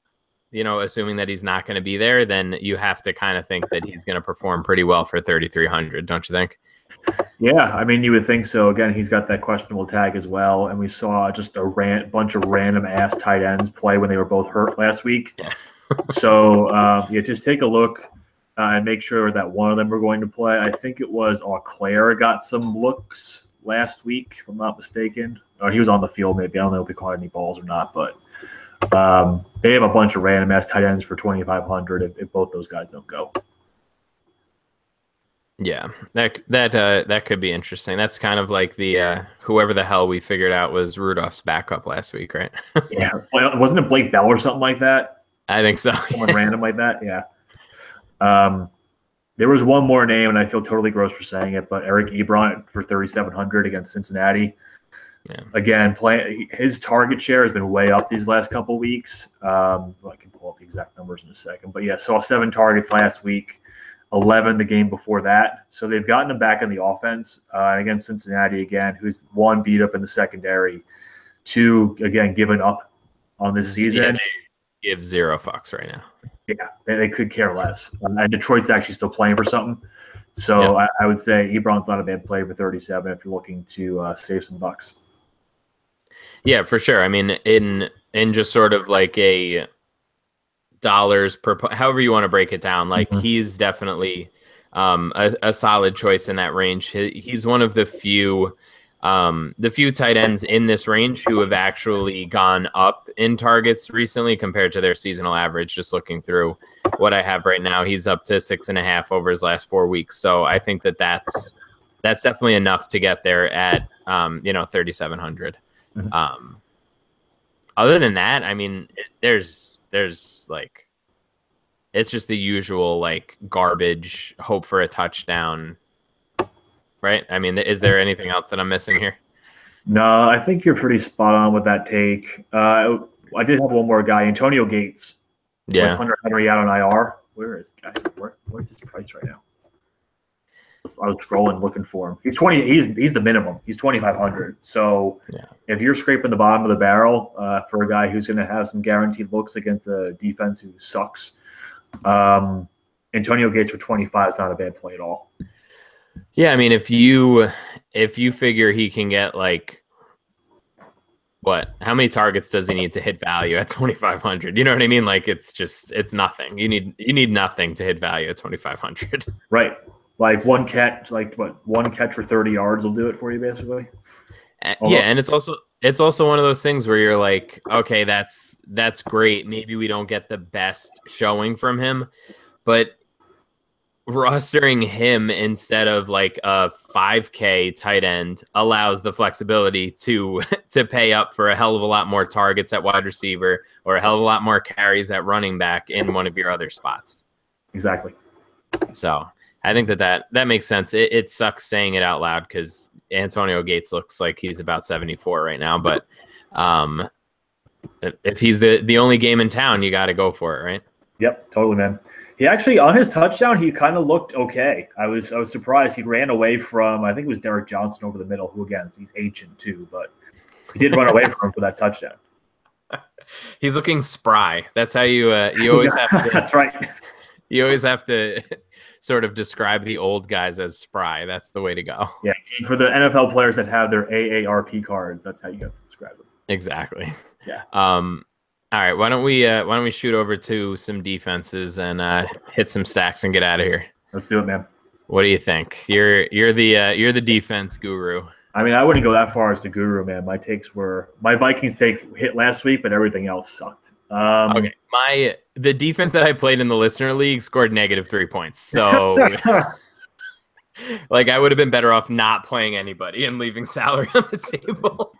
assuming that he's not going to be there, then you have to kind of think that he's going to perform pretty well for 3,300, don't you think? Yeah, I mean, you would think so. Again, he's got that questionable tag as well, and we saw just a bunch of random ass tight ends play when they were both hurt last week. Yeah. So, just take a look and make sure that one of them are going to play. I think it was Claire got some looks last week, if I'm not mistaken. Or he was on the field, maybe. I don't know if he caught any balls or not, but they have a bunch of random ass tight ends for 2,500 if both those guys don't go. Yeah, that could be interesting. That's kind of like the whoever the hell we figured out was Rudolph's backup last week, right? Yeah, wasn't it Blake Bell or something like that? I think so. Someone random like that, yeah. There was one more name, and I feel totally gross for saying it, but Eric Ebron for 3,700 against Cincinnati. Yeah. Again, his target share has been way up these last couple weeks. I can pull up the exact numbers in a second, but yeah, saw 7 targets last week, 11 the game before that. So they've gotten him back in the offense against Cincinnati again, who's 1 beat up in the secondary, 2 again given up on this season. Yeah, they give 0 fucks right now. Yeah, they could care less. And Detroit's actually still playing for something. So yeah. I would say Ebron's not a bad play for 37 if you're looking to save some bucks. Yeah, for sure. I mean, in just sort of like a dollars per, however you want to break it down, like he's definitely a solid choice in that range. He's one of the few tight ends in this range who have actually gone up in targets recently compared to their seasonal average. Just looking through what I have right now, he's up to 6.5 over his last 4 weeks. So I think that's definitely enough to get there at 3,700. Other than that, I mean, there's like, it's just the usual like garbage hope for a touchdown, right? I mean, is there anything else that I'm missing here? No, I think you're pretty spot on with that take. I did have one more guy, Antonio Gates, with Hunter Henry out on IR. Where is the guy? Where's his price right now? I was scrolling looking for him. He's 20. He's the minimum. He's 2,500. So if you're scraping the bottom of the barrel for a guy who's going to have some guaranteed looks against a defense who sucks, Antonio Gates for 25 is not a bad play at all. Yeah, I mean, if you figure he can get like how many targets does he need to hit value at 2,500? You know what I mean? Like it's nothing. You need nothing to hit value at 2,500. Right. Like one catch for 30 yards will do it for you, basically. Yeah, and it's also one of those things where you're like, okay, that's great. Maybe we don't get the best showing from him, but rostering him instead of like a 5K tight end allows the flexibility to pay up for a hell of a lot more targets at wide receiver or a hell of a lot more carries at running back in one of your other spots. Exactly. So I think that makes sense. It sucks saying it out loud because Antonio Gates looks like he's about 74 right now, but if he's the only game in town, you got to go for it, right? Yep, totally, man. He actually, on his touchdown, he kind of looked okay. I was surprised. He ran away from, I think it was Derek Johnson over the middle, who again, he's ancient too, but he did run away from him for that touchdown. He's looking spry. That's how you always have to. That's right. You always have to sort of describe the old guys as spry. That's the way to go. Yeah, for the NFL players that have their AARP cards, that's how you have to describe them. Exactly. Yeah. All right. Why don't we shoot over to some defenses and hit some stacks and get out of here? Let's do it, man. What do you think? You're the defense guru. I mean, I wouldn't go that far as the guru, man. My Vikings take hit last week, but everything else sucked. Okay. The defense that I played in the listener league scored -3 points. So like I would have been better off not playing anybody and leaving salary on the table.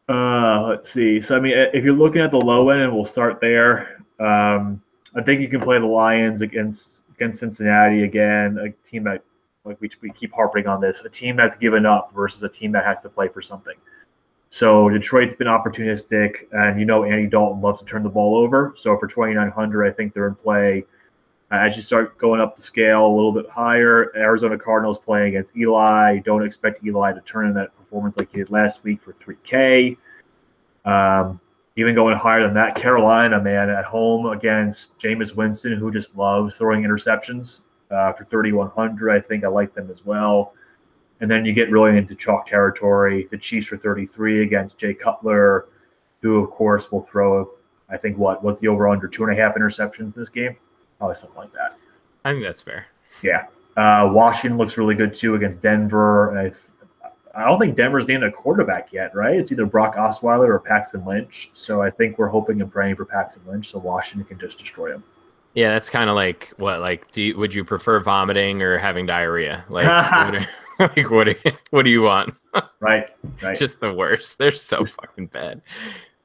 Let's see. So I mean, if you're looking at the low end, and we'll start there. I think you can play the Lions against Cincinnati again, a team that, like we keep harping on this, a team that's given up versus a team that has to play for something. So Detroit's been opportunistic, and Andy Dalton loves to turn the ball over. So for 2,900, I think they're in play. As you start going up the scale a little bit higher, Arizona Cardinals playing against Eli. Don't expect Eli to turn in that performance like he did last week for 3K. Even going higher than that, Carolina, man, at home against Jameis Winston, who just loves throwing interceptions for 3,100. I think I like them as well. And then you get really into chalk territory. The Chiefs for 33 against Jay Cutler, who, of course, will throw, I think, what's the over-under, 2.5 interceptions in this game? Probably something like that. I think that's fair. Yeah. Washington looks really good, too, against Denver. And I don't think Denver's named a quarterback yet, right? It's either Brock Osweiler or Paxton Lynch. So I think we're hoping and praying for Paxton Lynch so Washington can just destroy him. Yeah, that's kind of like what? Like, would you prefer vomiting or having diarrhea? Like, what do you want? Right. Just the worst. They're so fucking bad.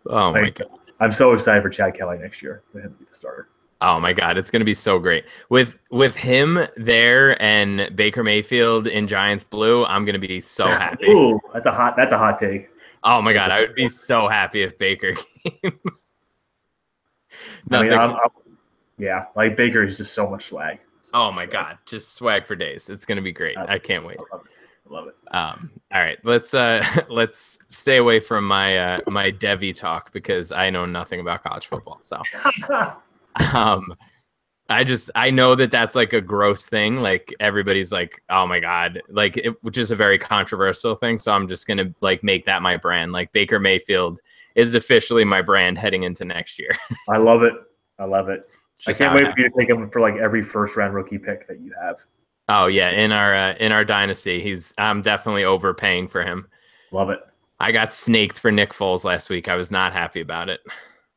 Oh my god! I'm so excited for Chad Kelly next year for him to be the starter. Oh my god, it's gonna be so great with him there and Baker Mayfield in Giants blue. I'm gonna be so happy. Ooh, that's a hot take. Oh my god, I would be so happy if Baker came. Yeah, like Baker is just so much swag. Oh my god, just swag for days. It's gonna be great. I can't wait. I love it. All right, let's stay away from my my Devy talk because I know nothing about college football. So, I know that that's like a gross thing. Like everybody's like, oh my God, like which is a very controversial thing. So I'm just going to like make that my brand. Like Baker Mayfield is officially my brand heading into next year. I love it. I love it. I Just can't how wait for you to take him for like every first round rookie pick that you have. Oh yeah, in our dynasty, I'm definitely overpaying for him. Love it. I got snaked for Nick Foles last week. I was not happy about it.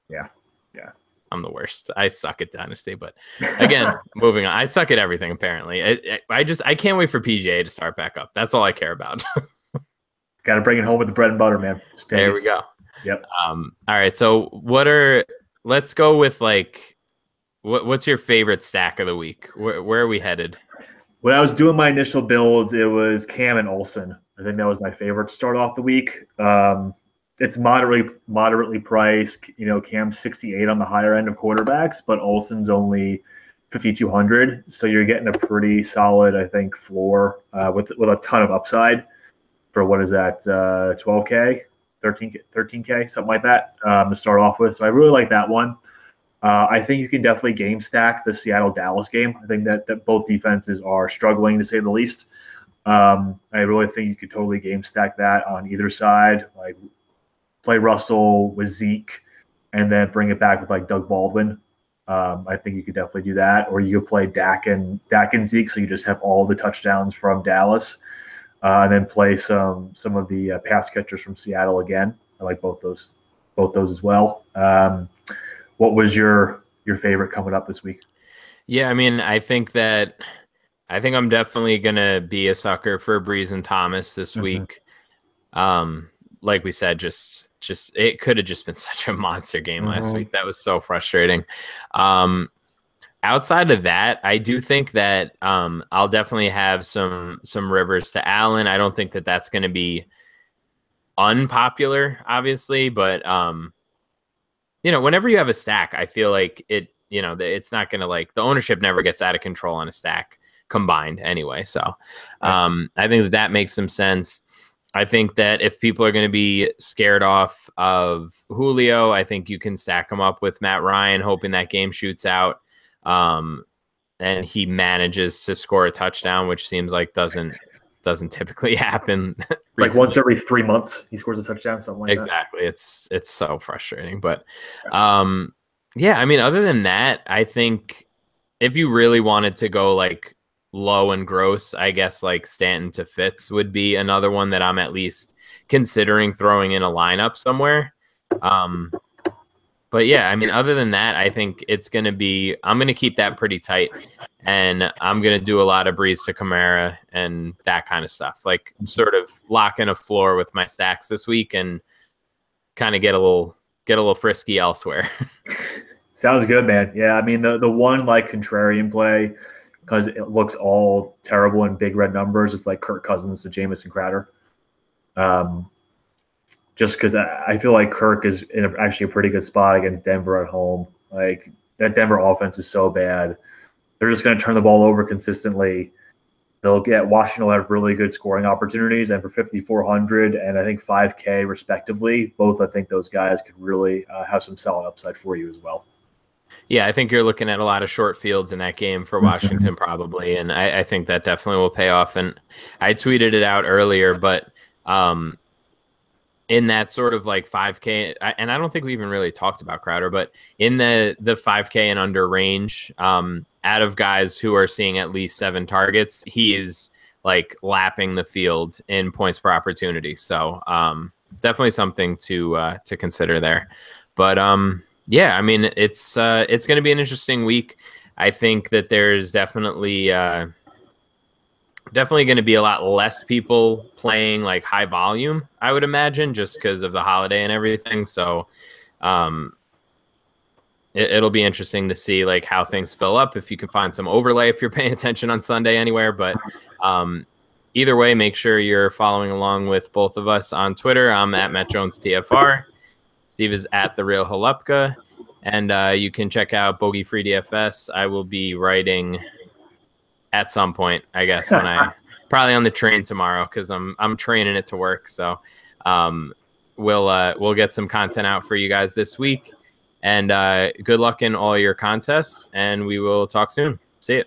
Yeah. Yeah. I'm the worst. I suck at dynasty, but again, moving on. I suck at everything apparently. I can't wait for PGA to start back up. That's all I care about. Got to bring it home with the bread and butter, man. There we go. Yep. All right. So let's go with like, what's your favorite stack of the week? Where are we headed? When I was doing my initial builds, it was Cam and Olsen. I think that was my favorite to start off the week. It's moderately priced. You know, Cam's 68 on the higher end of quarterbacks, but Olsen's only 5,200. So you're getting a pretty solid, I think, floor with a ton of upside for what is that, 12K, 13K, something like that to start off with. So I really like that one. I think you can definitely game stack the Seattle-Dallas game. I think that both defenses are struggling, to say the least. I really think you could totally game stack that on either side. Like play Russell with Zeke and then bring it back with like Doug Baldwin. I think you could definitely do that. Or you could play Dak and Zeke, so you just have all the touchdowns from Dallas. And then play some of the pass catchers from Seattle again. I like both those as well. What was your favorite coming up this week? Yeah, I mean, I think I'm definitely gonna be a sucker for Breeze and Thomas this week. Like we said, just it could have just been such a monster game last week. That was so frustrating. Outside of that, I do think that I'll definitely have some Rivers to Allen. I don't think that that's going to be unpopular, obviously, but whenever you have a stack, I feel like it's not going to like the ownership never gets out of control on a stack combined anyway. So I think that makes some sense. I think that if people are going to be scared off of Julio, I think you can stack him up with Matt Ryan, hoping that game shoots out. And he manages to score a touchdown, which seems like doesn't typically happen. Like once every 3 months, he scores a touchdown, something like exactly. That. It's so frustrating, but yeah. I mean, other than that, I think if you really wanted to go like low and gross, I guess like Stanton to Fitz would be another one that I'm at least considering throwing in a lineup somewhere. But yeah, I mean, other than that, I think I'm going to keep that pretty tight, and I'm going to do a lot of Breeze to Kamara and that kind of stuff, like sort of lock in a floor with my stacks this week and kind of get a little frisky elsewhere. Sounds good, man. Yeah, I mean, the one like contrarian play, because it looks all terrible in big red numbers, it's like Kirk Cousins to Jamison Crowder. Just because I feel like Kirk is in actually a pretty good spot against Denver at home. Like that Denver offense is so bad. They're just going to turn the ball over consistently. Washington will have really good scoring opportunities, and for 5,400 and I think 5K respectively, both I think those guys could really have some solid upside for you as well. Yeah, I think you're looking at a lot of short fields in that game for Washington probably, and I think that definitely will pay off. And I tweeted it out earlier, but in that sort of like 5K, and I don't think we even really talked about Crowder, but in the 5K and under range, out of guys who are seeing at least 7 targets, he is like lapping the field in points per opportunity. So definitely something to consider there. But yeah, I mean, it's going to be an interesting week. I think that there's definitely going to be a lot less people playing like high volume, I would imagine, just because of the holiday and everything. So it'll be interesting to see like how things fill up, if you can find some overlay, if you're paying attention on Sunday anywhere. But either way, make sure you're following along with both of us on Twitter. I'm at Matt Jones TFR. Steve is at The Real Holupka. And you can check out Bogey Free DFS. I will be writing at some point, I guess, when probably on the train tomorrow, because I'm training it to work. So we'll get some content out for you guys this week. And good luck in all your contests, and we will talk soon. See you.